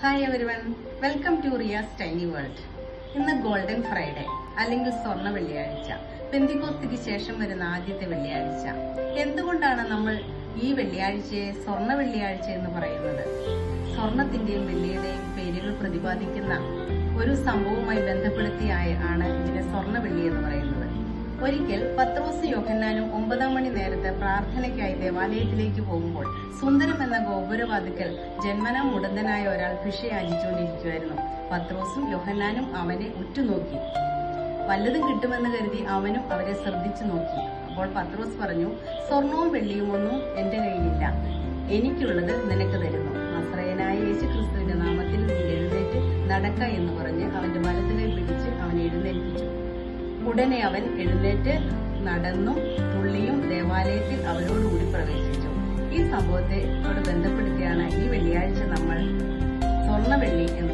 Hi everyone, welcome to Riyas tiny world. ഇന്ന് golden Friday അല്ലെങ്കിൽ സ്വർണ്ണ വെള്ളിയാഴ്ച, പെന്തിക്കോസ്തിക്ക് ശേഷം വരുന്ന ആദ്യത്തെ വെള്ളിയാഴ്ച. എന്തുകൊണ്ടാണ് നമ്മൾ ഈ വെള്ളിയാഴ്ചയെ സ്വർണ്ണ വെള്ളിയാഴ്ച എന്ന് പറയുന്നത്? സ്വർണത്തിന്റെയും വെള്ളിയുടെയും പേരുകൾ പ്രതിപാദിക്കുന്ന ഒരു സംഭവവുമായി ബന്ധപ്പെടുത്തിയാണ് ഇതിനെ സ്വർണ്ണ വെള്ളി എന്ന് പറയുന്നത്. ഒരിക്കൽ പത്രോസും യോഹന്നാനും 9 മണി നേരത്തെ പ്രാർത്ഥനയ്ക്കായി ദേവാലയത്തിലേക്ക് പോകുമ്പോൾ സുന്ദരം എന്ന ഗോപുരവാതിക്കൽ ജന്മനാ മുടന്തനായ ഒരാൾ ഭിക്ഷ യാചിച്ചുകൊണ്ടിരിക്കുമായിരുന്നു. പത്രോസും യോഹന്നാനും അവനെ ഉറ്റുനോക്കി. വല്ലതും കിട്ടുമെന്ന് കരുതി അവനും അവരെ ശ്രദ്ധിച്ചു നോക്കി. അപ്പോൾ പത്രോസ് പറഞ്ഞു, സ്വർണവും വെള്ളിയും ഒന്നും എന്റെ കയ്യിലില്ല, എനിക്കുള്ളത് നിനക്ക് തരുന്നു. നസ്രയനായ യേശു ക്രിസ്തുവിന്റെ നാമത്തിൽ നീ എഴുന്നേറ്റ് നടക്ക എന്ന് പറഞ്ഞ് അവന്റെ വലതുകൈ പിടിച്ച് അവനെ എഴുന്നേൽപ്പിച്ചു. ഉടനെ അവൻ എഴുന്നേറ്റ് നടന്നും തുള്ളിയും ദേവാലയത്തിൽ അവരോടുകൂടി പ്രവേശിച്ചു. ഈ സംഭവത്തോട് ബന്ധപ്പെടുത്തിയാണ് ഈ വെള്ളിയാഴ്ച നമ്മൾ സ്വർണ്ണ വെള്ളി എന്ന്